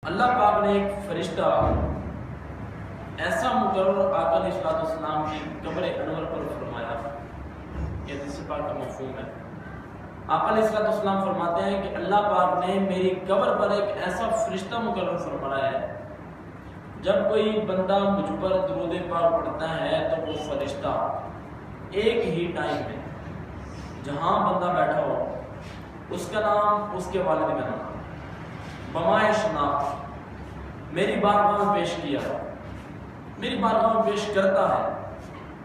اللہ پاک نے ایک فرشتہ ایسا مقرر آقا علیہ السلام کی قبر انور پر فرمایا، یہ حدیث پاک کا مفہوم ہے۔ آقا علیہ السلام فرماتے ہیں کہ اللہ پاک نے میری قبر پر ایک ایسا فرشتہ مقرر فرمایا ہے، جب کوئی بندہ مجھ پر درود پاک پڑھتا ہے تو وہ فرشتہ ایک ہی ٹائم میں جہاں بندہ بیٹھا ہو اس کا نام، اس کے والد کا نام بمائے شناخت میری بارگاہ میں پیش کیا، میری بارگاہ میں پیش کرتا ہے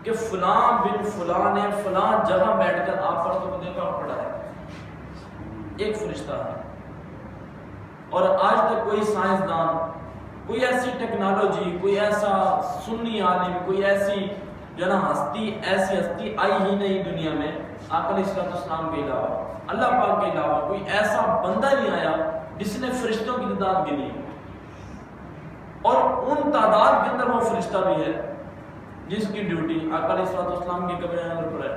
کہ فلاں بن فلاں نے فلاں جگہ بیٹھ کر آپ پر درود پاک پڑھا ہے۔ ایک فرشتہ ہے، اور آج تک کوئی سائنسدان، کوئی ایسی ٹیکنالوجی، کوئی ایسا سنی عالم، کوئی ایسی ہستی آئی ہی نہیں دنیا میں آقا علیہ السلام کے علاوہ، اللہ پاک کے علاوہ کوئی ایسا بندہ نہیں آیا جس نے فرشتوں کی تعداد گنی، اور ان تعداد کے اندر وہ فرشتہ بھی ہے جس کی ڈیوٹی آقا علیہ السلام کی قبر انور پر ہے۔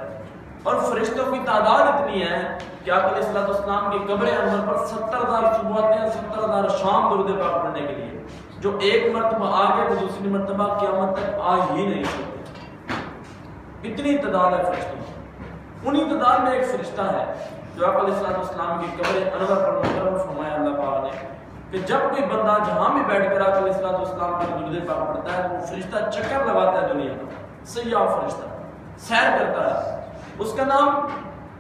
اور فرشتوں کی تعداد اتنی ہے کہ آقا علیہ السلام کی قبر انور پر 70,000 صبح آتے ہیں، 70,000 شام درود پاک پڑھنے کے لیے، جو ایک مرتبہ آ گئے وہ دوسری مرتبہ قیامت تک آ ہی نہیں سکتے، اتنی تعداد ہے فرشتوں۔ انہی تعداد میں ایک فرشتہ ہے جو آقا علیہ السلام کی قبر انور پر مقرر فرمایا اللہ پاک نے کہ جب کوئی بندہ جہاں بھی بیٹھ کر آقا علیہ السلام پر درود پاک پڑھتا ہے وہ فرشتہ چکر لگاتا ہے دنیا کا، سیاح فرشتہ سیر کرتا ہے، اس کا نام،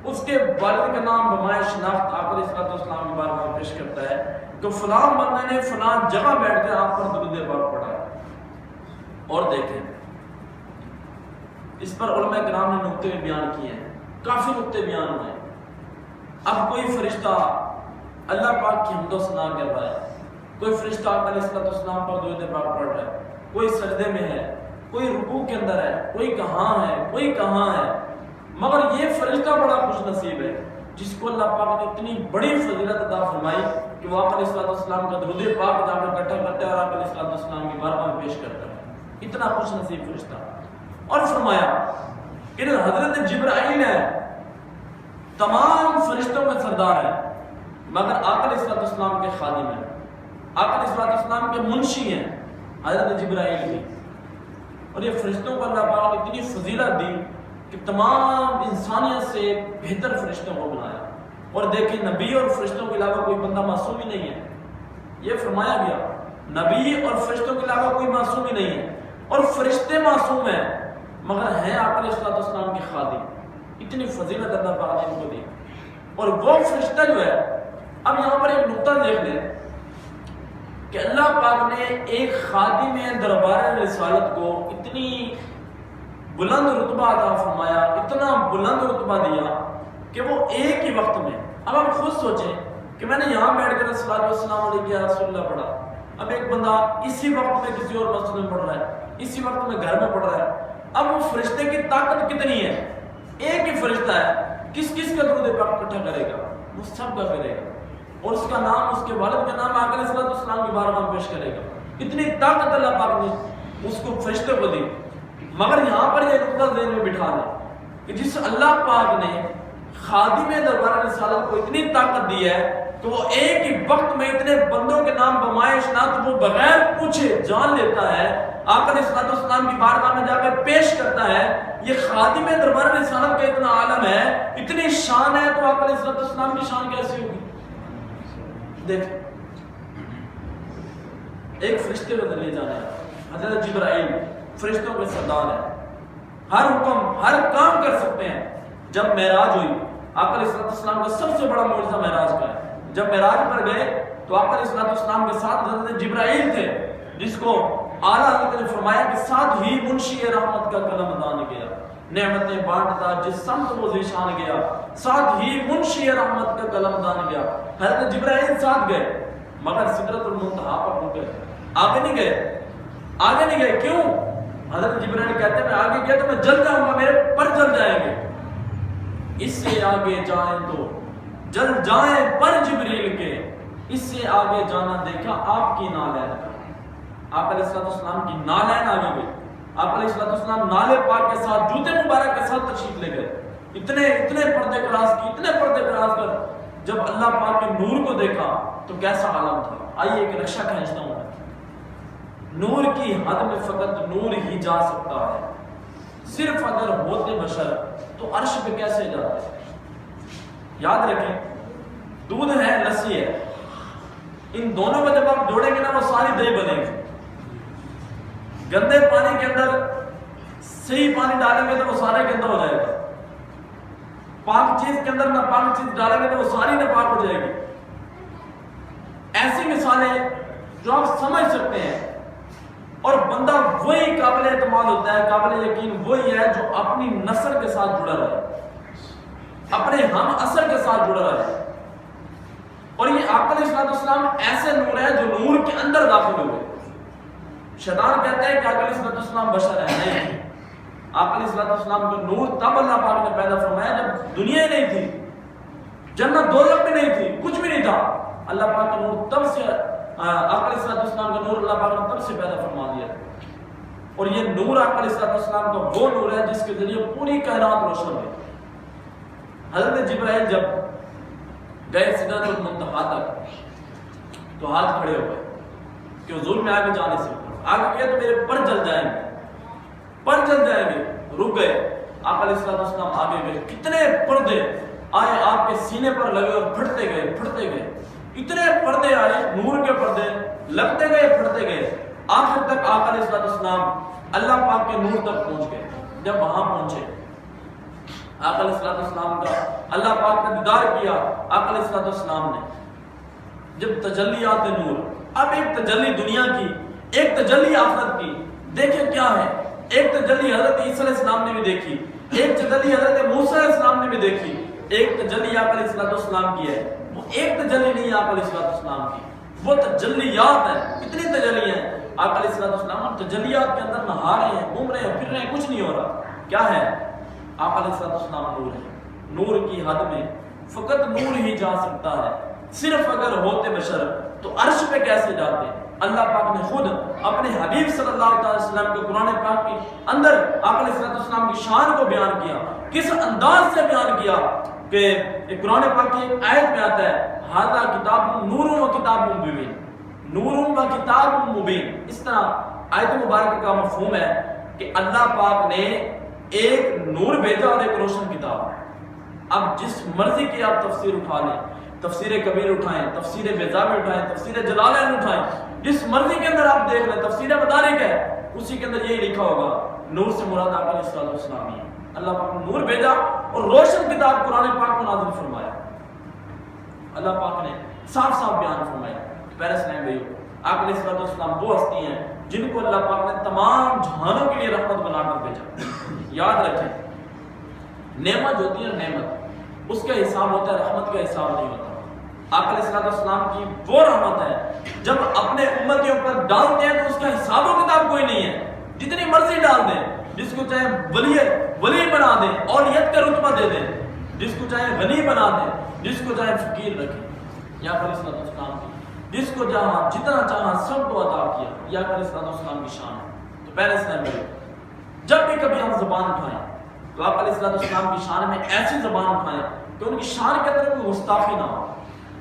اس کے والد کا نام بمائے شناخت آقا علیہ السلام کے بارے میں پیش کرتا ہے کہ فلاں بندے نے فلاں جگہ بیٹھ کر آپ پر درود پاک پڑھا ہے۔ اور دیکھیں اس پر علماء کرام نے نقطے بیان کیے ہیں، کافی نقطے بیان ہوئے ہیں۔ اب کوئی فرشتہ اللہ پاک کی حمد و ثنا کر رہا ہے، کوئی فرشتہ آقا علیہ السلام پر درود پاک پڑھ رہا ہے، کوئی سجدے میں ہے، کوئی رکوع کے اندر ہے، کوئی کہاں ہے، کوئی کہاں ہے، مگر یہ فرشتہ بڑا خوش نصیب ہے جس کو اللہ پاک نے اتنی بڑی فضیلت عطا فرمائی کہ وہ آقا علیہ السلام کا درود پاک جا کر اکٹھا کرتا ہے اور آقا علیہ السلام کی بارگاہ میں پیش کرتا ہے، اتنا خوش نصیب فرشتہ۔ اور فرمایا کہ حضرت جبرائیل ہے تمام فرشتوں میں سردار ہے، مگر آقا علیہ السلام کے خادم ہیں، آقا علیہ السلام کے منشی ہیں حضرت جبرائیل بھی۔ اور یہ فرشتوں کو اللہ پاک نے اتنی فضیلت دی کہ تمام انسانیت سے بہتر فرشتوں کو بنایا۔ اور دیکھیں نبی اور فرشتوں کے علاوہ کوئی بندہ معصوم ہی نہیں ہے، یہ فرمایا گیا نبی اور فرشتوں کے علاوہ کوئی معصوم ہی نہیں ہے، اور فرشتے معصوم ہیں مگر ہیں آقا علیہ السلام کے خادم، اتنی فضیلت اللہ پاک نے ان کو دی۔ اور وہ فرشتہ جو ہے، اب یہاں پر ایک نقطہ دیکھ لیں کہ اللہ پاک نے ایک خادم دربار رسالت کو اتنی بلند رتبہ عطا فرمایا، اتنا بلند رتبہ دیا کہ وہ ایک ہی وقت میں، اب آپ خود سوچیں کہ میں نے یہاں بیٹھ کر السلام علیکم یا رسول اللہ پڑھا، اب ایک بندہ اسی وقت میں کسی اور مسجد میں پڑھ رہا ہے، اسی وقت میں گھر میں پڑھ رہا ہے، اب وہ فرشتے کی طاقت کتنی ہے، ایک ہی فرشتہ ہے، کس کس کا درود پاک اکٹھا کرے گا، وہ سب کا کرے گا، اور اس کا نام، اس کے والد کا نام آقا علیہ السلام کی بارگاہ میں پیش کرے گا، اتنی طاقت اللہ پاک نے اس کو فرشتے کو دی۔ مگر یہاں پر یہ نقطہ ذہن میں بٹھا دیں کہ جس اللہ پاک نے خادم دربار رسالت کو اتنی طاقت دی ہے کہ وہ ایک ہی وقت میں اتنے بندوں کے نام بمائے شناخت وہ بغیر پوچھے جان لیتا ہے، آقا علیہ السلام کی بارگاہ میں جا کر پیش کرتا ہے، یہ خادم دربار رسالت کا اتنا عالم ہے، اتنی شان ہے، تو آقا علیہ السلام کی شان کیسی ہوگی؟ دیکھ ایک فرشتے کا ذریعے جانا ہے، حضرت جبرائیل فرشتوں کے سردار ہے، ہر حکم ہر کام کر سکتے ہیں۔ جب معراج ہوئی، آقا علیہ السلام کا سب سے بڑا معجزہ معراج کا ہے، جب معراج پر گئے تو آقا علیہ السلام کے ساتھ حضرت جبرائیل تھے، جس کو اعلیٰ حضرت نے فرمایا کہ ساتھ ہی منشی رحمت کا قلم دان گیا، نعمتیں بانٹتا جس سمت وہ ذیشان گیا، ساتھ ہی منشی رحمت کا قلم دان گیا۔ حضرت جبرائیل ساتھ گئے مگر سدرۃ المنتہا پر رک گئے، آگے نہیں گئے، آگے نہیں گئے، کیوں؟ حضرت جبرائیل کہتے ہیں میں آگے گیا تو میں جل جاؤں گا، میرے پر جل جائیں گے، اس سے آگے جائیں تو جل جائیں پر جبریل کے، اس سے آگے جانا دیکھا آپ کی نالین کا۔ آپ علیہ السلام کی نالین آگے گئی، آپ علیہ السلام نالے پاک کے ساتھ جوتے مبارک کے ساتھ تشریف لے گئے، اتنے پردے کراس کی، اتنے پردے کراس کر جب اللہ پاک کے نور کو دیکھا تو کیسا عالم تھا. آئیے ایک نقشہ کھینچتا ہوں. نور کی حد میں فقط نور ہی جا سکتا ہے. صرف اگر ہوتے بشر تو عرش پہ کیسے جاتے؟ یاد رکھیں دودھ ہے لسی ہے, ان دونوں کو جب آپ جوڑیں گے نا وہ ساری دہی بنے گی. گندے پانی کے اندر صحیح پانی ڈالیں گے تو وہ سارا گندا ہو جائے گا. پاک چیز کے اندر ناپاک چیز ڈالیں گے تو وہ ساری ناپاک ہو جائے گی. ایسی مثالیں جو آپ سمجھ سکتے ہیں. اور بندہ وہی قابل اعتماد ہوتا ہے, قابل یقین وہی ہے جو اپنی نسل کے ساتھ جڑا رہے, اپنے ہم اثر کے ساتھ جڑا رہے. اور یہ آقا علیہ السلام ایسے نور ہے جو نور کے اندر داخل ہوئے. شیطان کہتا ہے کہ آقا علیہ السلام بشر ہے. نہیں, آقا علیہ السلام کو نور تب اللہ پاک نے پیدا فرمایا جب دنیا ہی نہیں تھی, جنت دوزخ بھی نہیں تھی, کچھ بھی نہیں تھا. اللہ پاک کا نور تب سے آقا علیہ السلام کا نور اللہ پاک نے تب سے پیدا فرما دیا. اور یہ نور آقا علیہ السلام کا وہ نور ہے جس کے ذریعے پوری کائنات روشن ہے. حضرت جبرائیل جب گئے سدرۃ المنتہا تک تو ہاتھ کھڑے ہو گئے کہ حضور میں آگے جانے سے آگے گئے تو میرے پر جل جائیں گے, پر جل جائیں گے. رک گئے. آقا علیہ السلام آگے گئے. کتنے پردے آئے آپ کے سینے پر لگے اور پھٹتے گئے, پھٹتے گئے. اتنے پردے آئے, نور کے پردے لگتے گئے, پھٹتے گئے. آخر تک آقا علیہ السلام اللہ پاک کے نور تک پہنچ گئے. جب وہاں پہنچے آقا علیہ السلام کا اللہ پاک نے دیدار کیا. آقا علیہ السلام نے جب تجلیات نور, اب ایک تجلی دنیا کی, ایک تجلی آخرت کی. دیکھیں کیا ہے, ایک تجلی حضرت عیسیٰ علیہ السلام نے بھی دیکھی, ایک تجلی حضرت موسیٰ علیہ السلام نے بھی دیکھی, ایک تجلی آقا علیہ السلام کی ہے. وہ ایک تجلی نہیں ہے آقا علیہ السلام کی, وہ تجلیات ہیں. کتنی تجلی ہیں آقا علیہ السلام, اور تجلیات کے اندر نہا رہے ہیں, گھوم رہے ہیں, پھر رہے ہیں, کچھ نہیں ہو رہا. کیا ہے؟ آقا علیہ السلام نور ہے. نور کی حد میں فقط نور ہی جا سکتا ہے. صرف اگر ہوتے بشر تو عرش پہ کیسے جاتے؟ اللہ پاک نے خود اپنے حبیب صلی اللہ علیہ وسلم کے قرآن پاک کے اندر آقا علیہ السلام کی شان کو بیان کیا. کس انداز سے بیان کیا کہ قرآن پاک کی ایک آیت میں آتا ہے ھذا کتاب نور و کتاب مبین, نور و کتاب مبین. اس طرح آیت مبارکہ کا مفہوم ہے کہ اللہ پاک نے ایک نور بھیجا اور ایک روشن کتاب. اب جس مرضی کی آپ تفسیر اٹھا لیں, تفسیر کبیر اٹھائیں, تفسیر بیضاوی اٹھائیں, تفسیر جلالین اٹھائیں, جس مرضی کے اندر آپ دیکھ لیں, تفسیر مدارک ہے اسی کے اندر یہی لکھا ہوگا نور سے مراد آقا علیہ السلام ہی ہے. اللہ پاک نے نور بھیجا اور روشن کتاب قرآن پاک کو نازل فرمایا. اللہ پاک نے صاف صاف بیان فرمایا. پیرس اسلام بھائیو, آقا علیہ السلام وہ ہستی ہیں جن کو اللہ پاک نے تمام جہانوں کے لیے رحمت بنا کر بھیجا. یاد رکھیں, نعمت ہوتی ہے نعمت, اس کا حساب ہوتا ہے, رحمت کا حساب نہیں ہوتا. آقا علیہ السلام کی وہ رحمت ہے جب اپنے امتیوں پر ڈالتے ہیں تو اس کا حساب و کتاب کوئی نہیں ہے. جتنی مرضی ڈال دیں, جس کو چاہے ولی بنا دیں, اولیت کا رتبہ دے دیں, جس کو چاہے غنی بنا دیں, جس کو چاہے فقیر رکھیں. یا علیہ السلام کی جس کو جہاں جتنا چاہا سب کو عطا کیا. یا علیہ السلام کی شان ہے. تو پہلے اسلام میں جب بھی کبھی ہم زبان اٹھائیں تو آپ علیہ السلام کی شان میں ایسی زبان اٹھائیں کہ ان کی شان کے اندر کوئی گستاخی نہ ہو,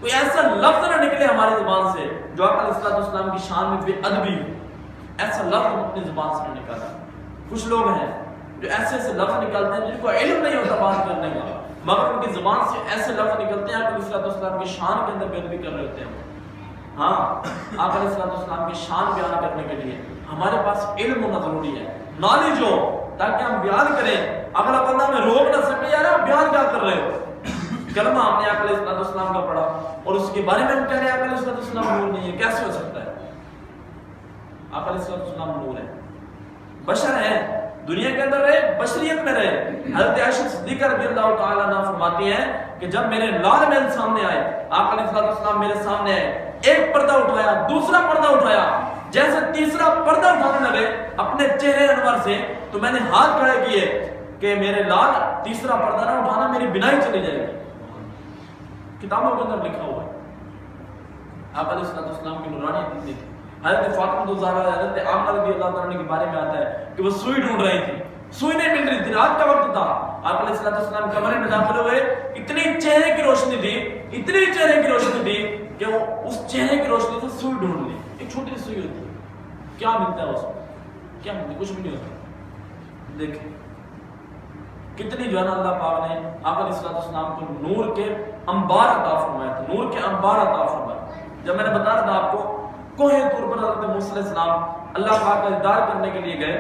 کوئی ایسا لفظ نہ نکلے ہماری زبان سے جو آپ علیہ السلام کی شان میں بے ادبی ہو. ایسا لفظ اپنی زبان سے نہ نکالیں. کچھ لوگ ہیں جو ایسے ایسے لفظ نکالتے ہیں جن کو علم نہیں ہوتا بات کرنے کا, مگر ان کی زبان سے ایسے لفظ نکلتے ہیں آپ علیہ السلام کی شان کے اندر بے ادبی کر رہے ہوتے ہیں. ہاں, آپ علیہ السلام کی شان بیان کرنے کے لیے ہمارے پاس علم ہونا ضروری ہے, نالج ہو, تاکہ ہم بیان کریں. اگلا بندہ ہمیں روک نہ سکے یار آپ بیان کیا کر رہے ہو. کلمہ ہم نے آقا علیہ السلام کا پڑھا اور اس کے بارے میں ہم کہہ رہے ہیں آقا علیہ السلام نور نہیں ہے, کیسے ہو سکتا ہے؟ آقا علیہ السلام نور ہے, بشر ہے, دنیا کے اندر رہے, بشریت میں رہے. حضرت عائشہ صدیقہ رضی اللہ تعالی عنہا فرماتی ہیں کہ جب میرے لال محل سامنے آئے, آقا علیہ السلام میرے سامنے آئے, ایک پردہ اٹھایا, دوسرا پردہ اٹھایا, جیسے تیسرا پردہ اٹھانے لگے اپنے چہرے انور سے, تو میں نے ہاتھ کھڑے کیے کہ میرے لال تیسرا پردہ نہ اٹھانا, میری بینائی چلی جائے گی. کتابوں کے اندر لکھا ہوا ہے. آقا علیہ السلام کی نورانیت اتنی تھی. حضرت فاطمہ الزہرا, حضرت آمنہ رضی اللہ تعالیٰ کے بارے میں آتا ہے کہ وہ سوئی ڈھونڈ رہی تھی, سوئی نہیں مل رہی تھی, رات کا وقت تھا. آقا علیہ السلام کمرے میں داخل ہوئے, اتنی چہرے کی روشنی تھی اتنی چہرے کی روشنی دی کہ وہ اس چہرے کی روشنی سے سوئی ڈھونڈ لی. ایک چھوٹی سی سوئی ہوتی ہے, کیا ملتا ہے اس میں؟ کیا ملتا ہے؟ کچھ بھی نہیں ہوتا. دیکھیں کتنی جو ہے نا اللہ پاک نے آقا علیہ السلام کو نور کے انبار عطا فرمایا تھا, نور کے انبار عطا فرمایا. جب میں نے بتا رہا تھا آپ کو کوہ طور پر حضرت موسیٰ علیہ السلام اللہ پاک کا دیدار کرنے کے لیے گئے,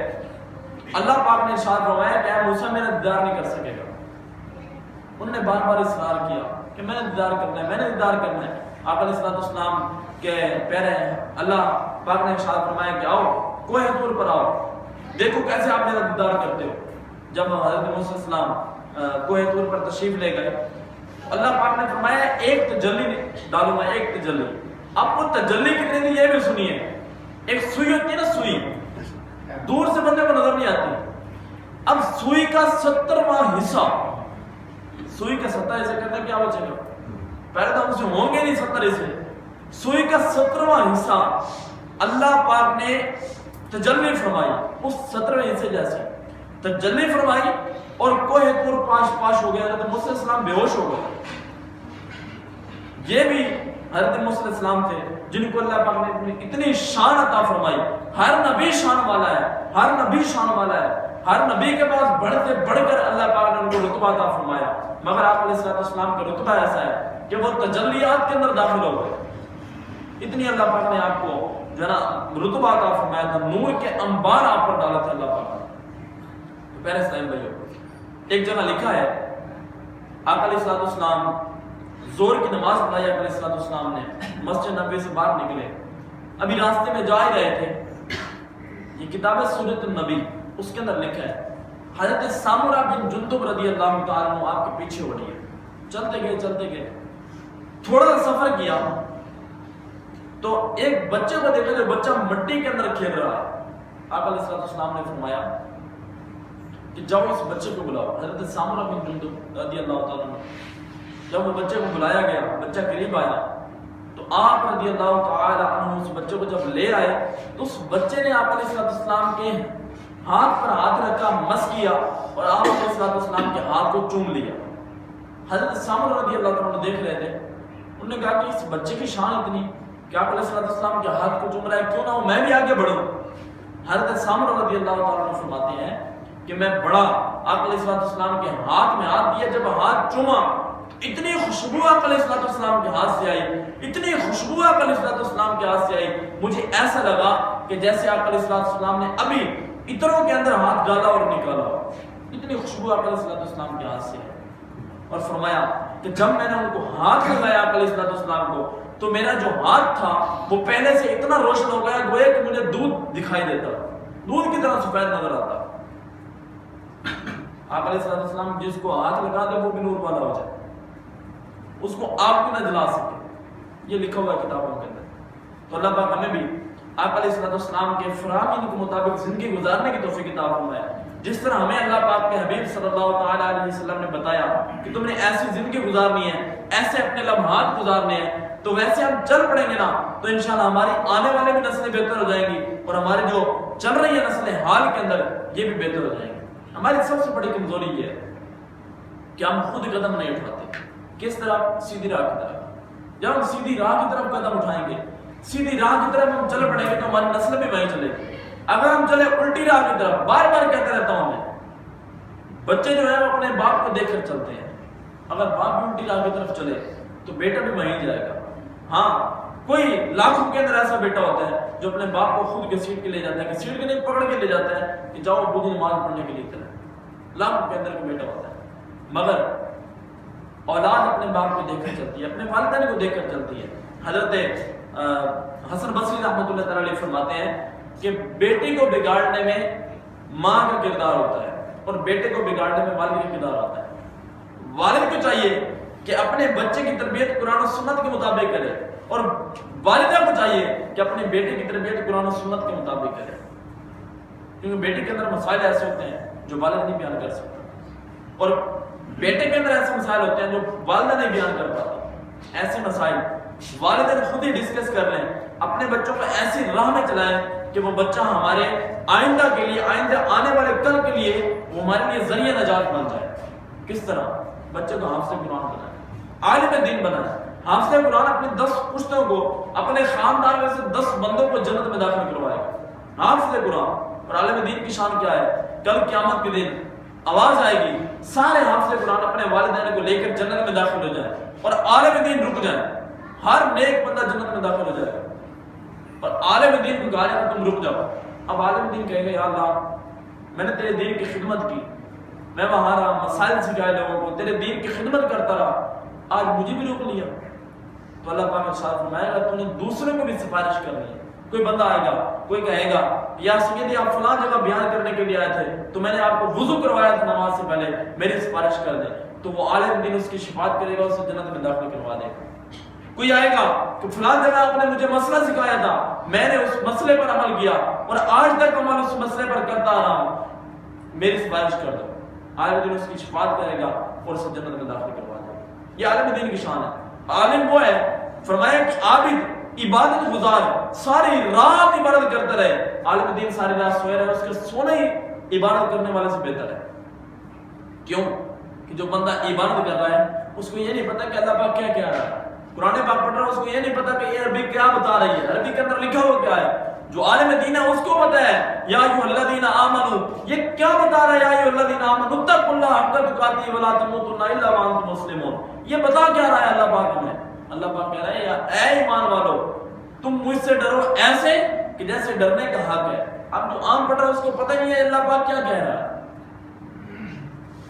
اللہ پاک نے ارشاد فرمایا کہ اے موسیٰ میرا دیدار نہیں کر سکے گا. انہوں نے بار بار اصرار کیا کہ میں نے دیدار کرنا ہے, میں نے دیدار کرنا ہے. آقا علیہ السلام کے پیرے اللہ پاک نے ارشاد فرمایا کہ آؤ کوہ طور پر آؤ, دیکھو کیسے آپ میرا دیدار کرتے ہو. جب حضرت موسیٰ علیہ السلام کوہ طور پر تشریف لے گئے, اللہ پاک نے فرمایا ایک تجلی ڈالوں میں, ایک تجلی. اب وہ تجلی کتنی تھی یہ بھی سنیے. ایک سوئی ہوتی ہے نا, سوئی دور سے بندے کو نظر نہیں آتی. اب سوئی کا 70واں حصہ, سوئی کا 70 حصہ کرنا کیا بچے گا؟ پہلے تو اسے ہوں گے نہیں 70 حصے. سوئی کا 70واں حصہ اللہ پاک نے تجلی فرمائی, اس 70ویں حصے جیسے تجلی فرمائی اور کوہ طور پاش ہو گیا. حضرت موسیٰ علیہ السلام بے ہوش ہو گئے. یہ بھی حضرت موسیٰ علیہ السلام تھے جن کو اللہ پاک نے اتنی شان عطا فرمائی. ہر نبی شان والا ہے, ہر نبی شان والا ہے, ہر نبی کے پاس بڑھ سے بڑھ کر اللہ پاک نے ان کو رتبہ عطا فرمایا. مگر آپ علیہ السلام کا رتبہ ایسا ہے کہ وہ تجلیات کے اندر داخل ہو گئے. اتنی اللہ پاک نے آپ کو جو ہے نا رتبہ عطا فرمایا تھا, نور کے انبار آپ پر ڈالا تھا اللہ پاک نے. پیارے اسلام بھائیو, ایک جگہ لکھا ہے آقا علیہ السلام زور کی نماز پڑھائی. آقا علیہ السلام نے مسجد نبوی سے باہر نکلے, ابھی راستے میں جا ہی رہے تھے. یہ کتاب ہے سورۃ النبی, اس کے اندر لکھا ہے حضرت سامورہ بن جندب رضی اللہ تعالیٰ عنہ آپ کے پیچھے ہو رہی ہے. چلتے گئے تھوڑا سا سفر کیا تو ایک بچے کو دیکھا جو بچہ مٹی کے اندر کھیل رہا ہے. آقا علیہ السلام نے فرمایا کہ جاؤ اس بچے کو بلاؤ. حضرت سامورہ بن جندب رضی اللہ تعالیٰ عنہ, جب وہ بچے کو بلایا گیا, بچہ قریب آیا تو آپ رضی اللہ تعالیٰ عنہ اس بچے کو جب لے آئے تو اس بچے نے آپ علیہ السلام کے ہاتھ پر ہاتھ رکھا, مس کیا اور آپ علیہ السلام کے ہاتھ کو چوم لیا. حضرت سامورہ رضی اللہ تعالیٰ عنہ دیکھ رہے تھے, انہوں نے کہا کہ اس بچے کی شان اتنی کہ آپ علیہ السلام کے ہاتھ کو چوم رہا ہے, کیوں نہ ہو میں بھی آگے بڑھوں. حضرت سامورہ رضی اللہ تعالیٰ عنہ فرماتے ہیں کہ میں بڑا, آپ علیہ السلام کے ہاتھ میں ہاتھ دیا, جب ہاتھ چوما اتنی خوشبو آپ علیہ السلام کے ہاتھ سے آئی, اتنی خوشبو آپ علیہ السلام کے ہاتھ سے آئی, مجھے ایسا لگا کہ جیسے آپ علیہ السلام نے ابھی عطروں کے اندر ہاتھ ڈالا اور نکالا. اتنی خوشبو آپ علیہ السلام کے ہاتھ سے آئی. اور فرمایا کہ جب میں نے ان کو ہاتھ لگایا آپ علیہ السلام کو تو میرا جو ہاتھ تھا وہ پہلے سے اتنا روشن ہو گیا گویا کہ مجھے دودھ دکھائی دیتا, دودھ کی طرح سفید نظر آتا. آپ علیہ السلام جس کو ہاتھ لگا دے وہ بھی نور والا ہو جائے, اس کو آپ بھی نہ جلا سکے. یہ لکھا ہوا ہے کتابوں کے اندر. تو اللہ پاک ہمیں بھی آپ علیہ السلام کے فرامین کے مطابق زندگی گزارنے کی توفیق عطا فرمائے. جس طرح ہمیں اللہ پاک کے حبیب صلی اللہ تعالیٰ علیہ وسلم نے بتایا کہ تم نے ایسی زندگی گزارنی ہے, ایسے اپنے لمحات گزارنے ہیں, تو ویسے ہم چل پڑیں گے نا تو انشاءاللہ ہماری آنے والے بھی نسلیں بہتر ہو جائیں گی, اور ہماری جو چل رہی ہیں نسلیں حال کے اندر یہ بھی بہتر ہو جائیں گی. ہماری سب سے بڑی کمزوری یہ ہے کہ ہم خود قدم نہیں اٹھاتے. کس طرح؟ سیدھی راہ کی طرف. جب ہم سیدھی راہ کی طرف قدم اٹھائیں گے, سیدھی راہ کی طرف ہم چل پڑیں گے تو ہماری نسل بھی وہیں چلے گی. اگر ہم چلے الٹی راہ کی طرف, بار بار کہتا رہتا ہوں میں, بچے جو ہے وہ اپنے باپ کو دیکھ کر چلتے ہیں. اگر باپ بھی الٹی راہ کی طرف چلے تو بیٹا بھی وہیں جائے گا. ہاں کوئی لاکھوں کے اندر ایسا بیٹا ہوتا ہے جو اپنے باپ کو خود گھسیٹ کے لے جاتا ہے, گھسیٹ کے نہیں پکڑ کے لے جاتا ہے کہ جاؤ ابو جی نماز پڑھنے کے لیے چلے. لاکھوں کے اندر کوئی بیٹا ہوتا ہے. مگر اولاد اپنے باپ کو دیکھ کر چلتی ہے, اپنے والدین کو دیکھ کر چلتی ہے. حضرت حسن بصری رحمۃ اللہ تعالیٰ علیہ فرماتے ہیں کہ بیٹی کو بگاڑنے میں ماں کا کردار ہوتا ہے اور بیٹے کو بگاڑنے میں والد کا کردار ہوتا ہے. والد کو چاہیے کہ اپنے بچے کی تربیت قرآن و سنت کے مطابق کرے, اور والدہ کو چاہیے کہ اپنے بیٹے کی تربیت قرآن و سنت کے مطابق کرے. کیونکہ بیٹے کے اندر مسائل ایسے ہوتے ہیں جو والد نہیں بیان کر سکتا, اور بیٹے کے اندر ایسے مسائل ہوتے ہیں جو والدہ نہیں بیان کر پاتا. ایسے مسائل والدین خود ہی ڈسکس کر لیں, اپنے بچوں کو ایسی راہ میں چلائیں کہ وہ بچہ ہمارے آئندہ کے لیے, آئندہ آنے والے کل کے لیے وہ ہمارے لیے ذریعہ نجات بن جائے. کس طرح؟ بچے کو حافظ قرآن بنائیں, عالم دین بنائیں, حافظ قرآن اپنی 10 پشتوں کو، اپنے خاندان میں سے 10 بندوں کو جنت میں داخل کروائے گا، حافظ قرآن۔ اور عالم دین کی شان کیا ہے؟ کل قیامت کے دن آواز آئے گی، سارے حافظ قرآن اپنے والدین کو لے کر جنت میں داخل ہو جائیں اور عالم دین رک جائیں، ہر نیک بندہ جنت میں داخل ہو جائے گا، اور عالم دین کو کہا جائے تم رک جاؤ۔ اب عالم دین کہے گا یا اللہ میں نے تیرے دین کی خدمت کی، میں وہاں رہا، مسائل سکھائے لوگوں کو، تیرے دین کی خدمت کرتا رہا، آج مجھے بھی روک لیا۔ تو اللہ پاک ارشاد فرمائے گا تو نے دوسروں کو بھی سفارش کرنی ہے۔ کوئی بندہ آئے گا، کوئی کہے گا یا سیدی آپ فلاں جگہ بیان کرنے کے لیے آئے تھے تو میں نے آپ کو وضو کروایا تھا نماز سے پہلے، میری سفارش کر دیں، تو وہ عالم دین اس کی شفاعت کرے گا، اسے جنت میں داخل کروا دے گا۔ کوئی آئے گا کہ فلاں جگہ آپ نے مجھے مسئلہ سکھایا تھا، میں نے اس مسئلے پر عمل کیا اور آج تک عمل اس مسئلے پر کرتا آ رہا ہوں، میری سفارش کر دو، عالم دین اس کی شفاعت کرے گا اور اسے جنت میں داخل کروا دے گا۔ یہ عالم دین کی شان ہے۔ عالم وہ ہے، فرمایا کہ عابد عبادت گزار ساری رات عبادت کرتا رہے، عالم دین ساری رات سوئے رہے، اس کے سونا ہی عبادت کرنے والے سے بہتر ہے۔ کیوں کہ جو بندہ عبادت کر رہا ہے اس کو یہ نہیں پتا کہ اللہ پاک کیا کہہ رہا ہے، قرآن پاک پڑھ رہا ہے اس کو یہ نہیں پتا کہ یہ عربی کیا بتا رہی ہے، عربی کے اندر لکھا ہوا کیا ہے۔ جو عالم دین ہے اس کو پتا ہے یا ایھا الذین آمنوا، یہ کیا بتا رہا ہے، یا ایھا الذین آمنوا اتقوا اللہ حق تقاته ولا تموتن الا وانتم مسلمون، یہ بتا کیا رہا ہے اللہ پاک ہمیں؟ اللہ پاک کہہ رہا ہے یا اے ایمان والو تم مجھ سے ڈرو ایسے کہ جیسے ڈرنے کا حق ہے۔ اب جو عام پڑھ رہا ہے اس کو پتہ نہیں ہے اللہ پاک کیا کہہ رہا ہے۔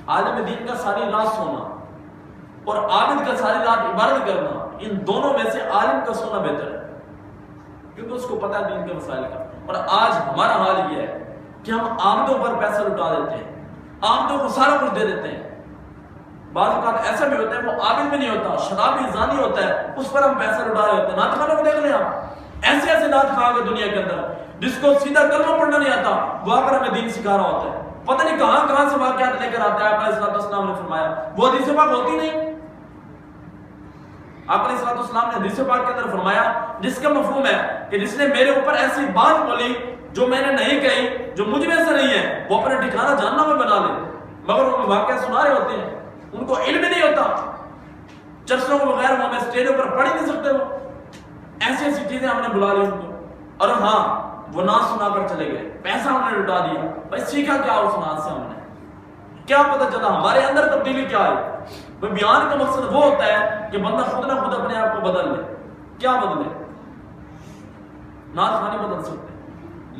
عالم دین کا ساری رات سونا اور عابد کا ساری رات عبادت کرنا، ان دونوں میں سے عالم کا سونا بہتر ہے، کیونکہ اس کو پتہ ہے دین کے مسائل کا۔ اور آج ہمارا حال یہ ہے کہ ہم عابدوں پر پیسہ لٹا دیتے ہیں، عابدوں کو سارا کچھ دے دیتے ہیں۔ بعض اوقات ایسا بھی ہوتا ہے وہ عابد بھی نہیں ہوتا، شرابی زانی ہوتا ہے، اس پر ہم پیسہ لٹا رہے ہوتے ہیں۔ نعت خانوں کو دیکھ لیں آپ، ایسے ایسے نعت خواہ آگے دنیا کے اندر جس کو سیدھا کلمہ پڑھنا نہیں آتا، وہ آ کر ہمیں دین سکھا رہا ہوتا ہے، پتہ نہیں کہاں کہاں سے واقعات لے کر آتا ہے۔ آپ علیہ السلام نے فرمایا وہ حدیث پاک ہوتی نہیں، آپ علیہ السلام نے حدیث پاک کے اندر فرمایا جس کا مفہوم ہے کہ جس نے میرے اوپر ایسی بات بولی جو میں نے نہیں کہی، جو مجھ میں سے نہیں ہے، وہ اپنا ٹھکانہ جہنم میں بنا لے۔ مگر وہ واقعہ سنا رہے ہوتے ہیں، ان کو علم نہیں ہوتا، چرچوں کے بغیر وہ ہمیں اسٹیجوں پر پڑھ ہی نہیں سکتے، وہ ایسی ایسی چیزیں ہم نے بلا لی ان کو، اور ہاں وہ نعت سنا کر چلے گئے، پیسہ ہم نے لٹا دیا۔ بھائی سیکھا کیا اس نعت سے؟ ہم نے کیا پتہ چلا ہمارے اندر تبدیلی کیا ہے؟ بھائی بیان کا مقصد وہ ہوتا ہے کہ بندہ خود نہ خود اپنے آپ کو بدل لے۔ کیا بدلے؟ نعت خانی بدل سکتے۔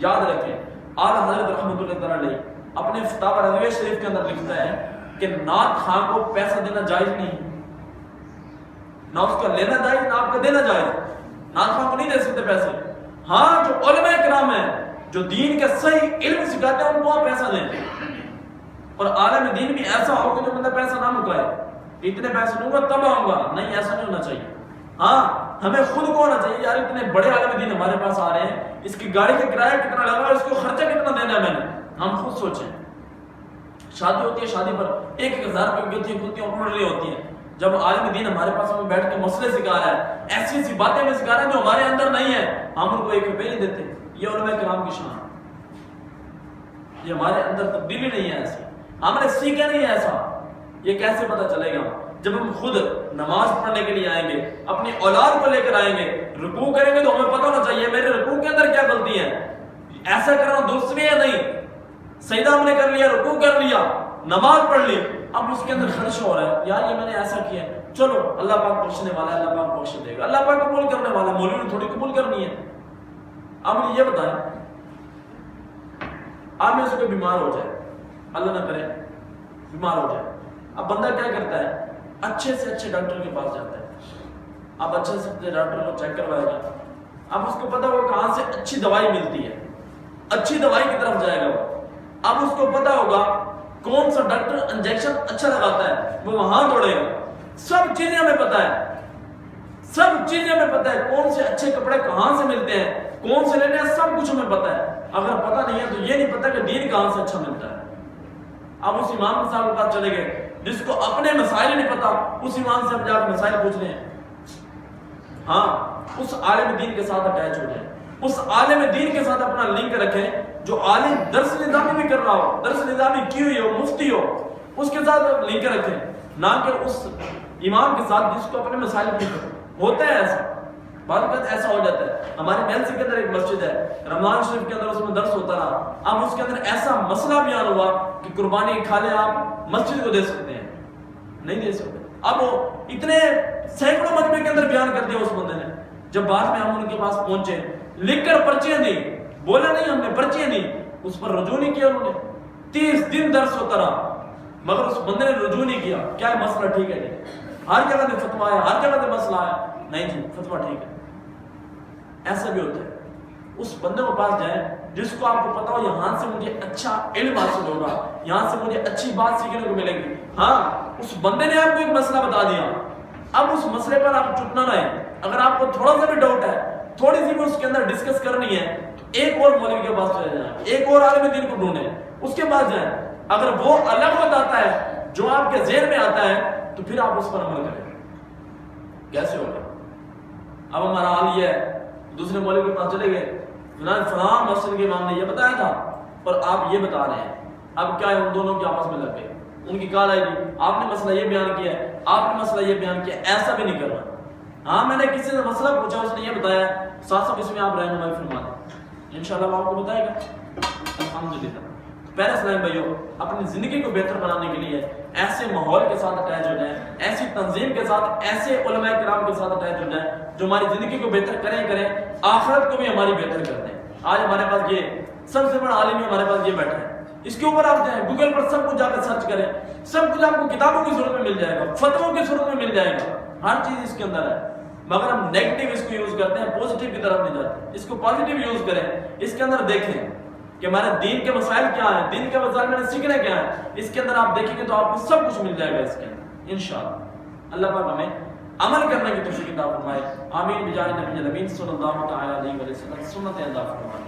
یاد رکھیں اعلیٰ حضرت رحمۃ اللہ تعالیٰ علیہ اپنے فتاوی رضویہ شریف کے اندر لکھتا ہے کہ نعت خواہ کو پیسہ دینا جائز نہیں، نہ اس کا لینا جائز نہ آپ کا دینا جائز، نعت خواہ کو نہیں دے سکتے پیسے۔ ہاں جو علماء کرام ہیں جو دین کے صحیح علم سکھاتے ہیں ان کو آپ پیسہ دیں، اور عالم دین بھی ایسا ہو کہ جو بندہ پیسہ نہ مکائے، اتنے پیسے لوں گا تب آؤں گا، نہیں ایسا نہیں ہونا چاہیے۔ ہاں ہمیں خود کو ہونا چاہیے یار اتنے بڑے عالم دین ہمارے پاس آ رہے ہیں، اس کی گاڑی کا کرایہ کتنا لگا ہے، اس کو خرچہ کتنا دینا ہے میں نے، ہم خود سوچیں۔ شادی ہوتی ہے، شادی پر 1,000 روپے کی کھلتی اور اڑ رہی ہوتی ہیں۔ جب عالم دین ہمارے پاس ہمیں بیٹھ کے مسئلے سکھا رہا ہے، ایسی ایسی باتیں میں سکھا رہا ہے جو ہمارے اندر نہیں ہے، ہم ان کو 1 روپے نہیں دیتے۔ یہ علماء کرام کی شان، یہ ہمارے اندر تبدیلی نہیں ہے، ایسی ہم نے سیکھا نہیں ہے ایسا۔ یہ کیسے پتہ چلے گا؟ جب ہم خود نماز پڑھنے کے لیے آئیں گے، اپنی اولاد کو لے کر آئیں گے، رکوع کریں گے تو ہمیں پتہ ہونا چاہیے میرے رکوع کے اندر کیا غلطی ہے، ایسا کرنا درست بھی ہے نہیں۔ سجدہ ہم نے کر لیا، رکوع کر لیا، نماز پڑھ لی، اب اس کے اندر خدش ہو رہا ہے یار یہ میں نے ایسا کیا، چلو اللہ پاک بخشنے والا ہے، اللہ پاک بخش دے گا، اللہ پاک قبول کرنے والا ہے، مولوی نے تھوڑی قبول کرنی ہے۔ اب مجھے یہ بتائیں آپ میں سے کوئی بیمار ہو جائے، اللہ نہ کرے بیمار ہو جائے، اب بندہ کیا کرتا ہے؟ اچھے سے اچھے ڈاکٹر کے پاس جاتا ہے، اب اچھے سے اچھے ڈاکٹر کو چیک کروائے گا، اب اس کو پتا وہ کہاں سے اچھی دوائی ملتی ہے، اچھی دوائی کی طرف جائے گا وہ، اب اس کو پتا ہوگا کون سا ڈاکٹر انجیکشن اچھا لگاتا ہے، وہ وہاں دوڑے گا۔ سب چیزیں ہمیں پتا ہے، سب چیزیں ہمیں پتا ہے، کون سے اچھے کپڑے کہاں سے ملتے ہیں، کون سے لینے ہیں، سب کچھ ہمیں پتا ہے۔ اگر پتا نہیں ہے تو یہ نہیں پتا کہ دین کہاں سے اچھا ملتا ہے۔ اب اس امام صاحب کے پاس چلے گئے جس کو اپنے مسائل نہیں پتا، اس امام سے ہم جا کے مسائل پوچھ رہے ہیں۔ ہاں اس عالم دین کے ساتھ اٹیچ ہو جائیں، اس عالم دین کے ساتھ اپنا لنک رکھیں، جو عالم درس نظامی بھی کر رہا ہو، درس نظامی کی ہوئی ہو، مفتی ہو، اس کے ساتھ لنک رکھیں، نہ کہ اس امام کے ساتھ جس کو اپنے مسائل پوچھو۔ ہوتا ہے ایسا، بعض اوقات ایسا ہو جاتا ہے. ہمارے محل کے اندر ایک مسجد ہے، رمضان شریف کے اندر اس میں درس ہوتا رہا. اب اس کے اندر ایسا مسئلہ بیان ہوا کہ قربانی کھا لیں آپ مسجد کو دے سکتے ہیں، نہیں دے سکتے. اب وہ اتنے سینکڑوں مجمع کے اندر بیان کر دیا اس بندے نے. جب بعد میں ہم ان کے پاس پہنچے، لکھ کر پرچیاں دی، بولا نہیں ہم نے، پرچیاں دی، اس پر رجوع نہیں کیا انہوں نے. 30 دن درس ہوتا رہا مگر اس بندے نے رجوع نہیں کیا. کیا مسئلہ ٹھیک ہے جی؟ ہر جگہ سے فتویٰ آیا، ہر جگہ سے مسئلہ آیا، نہیں جی فتویٰ ٹھیک ہے. ایسا بھی ہوتا ہے. اس بندے کے پاس جائیں جس کو آپ کو پتا ہو یہاں سے مجھے اچھا علم حاصل ہوگا، یہاں سے مجھے اچھی بات سیکھنے کو ملے گی. ہاں اس بندے نے آپ کو ایک مسئلہ بتا دیا، اب اس مسئلے پر آپ چپ نہ رہیں. اگر آپ کو تھوڑا سا بھی ڈاؤٹ ہے، تھوڑی سی بھی اس کے اندر ڈسکس کرنی ہے تو ایک اور مولوی کے پاس چلے جائیں، ایک اور عالم دین کو ڈھونڈیں، اس کے پاس جائیں. اگر وہ الگ بتاتا ہے جو آپ کے ذہن میں آتا ہے تو پھر آپ اس پر عمل کریں. کیسے ہوگا؟ اب ہمارا حال یہ ہے، دوسرے مولوی کے پاس چلے گئے، فلاں مسجد کے امام نے یہ بتایا تھا اور آپ یہ بتا رہے ہیں. اب کیا ہے، ان دونوں کے آپس میں لگ گئے. ان کی کال آئی جی آپ نے مسئلہ یہ بیان کیا ہے، آپ نے مسئلہ یہ بیان کیا. ایسا بھی نہیں کرنا. ہاں میں نے کسی سے مسئلہ پوچھا، اس نے یہ بتایا، ساتھ ساتھ اس میں آپ رہنمائی فرما دیں، انشاءاللہ وہ آپ کو بتائے گا. الحمدللہ. پہلے اسلام بھائیو، اپنی زندگی کو بہتر بنانے کے لیے ایسے ماحول کے ساتھ اٹیچ ہو جائیں، ایسی تنظیم کے ساتھ، ایسے علماء کرام کے ساتھ اٹیچ ہو جائیں جو ہماری زندگی کو بہتر کریں، آخرت کو بھی ہماری بہتر کر دیں. آج ہمارے پاس یہ سب سے بڑا عالم ہمارے پاس یہ بیٹھا ہے، اس کے اوپر آپ جائیں، گوگل پر سب کچھ جا کر سرچ کریں، سب کچھ آپ کو کتابوں کی صورت میں مل جائے گا، فتووں کی صورت میں مل جائے گا، ہر چیز اس کے اندر ہے. مگر ہم نیگیٹو اس کو یوز کرتے ہیں، پوزیٹیو کی طرف نہیں جاتے. اس کو پازیٹیو یوز کریں. اس کے اندر دیکھیں کہ ہمارے دین کے مسائل کیا ہیں، دین کے مسائل میں نے سیکھنا کیا ہے. اس کے اندر آپ دیکھیں گے تو آپ کو سب کچھ مل جائے گا اس کے اندر انشاءاللہ. اللہ پاک ہمیں عمل کرنے کی توفیق عطا فرمائے. آمین بجائے نبی الامین صلی اللہ تعالی علیہ وسلم. سنت ادا فرمائے.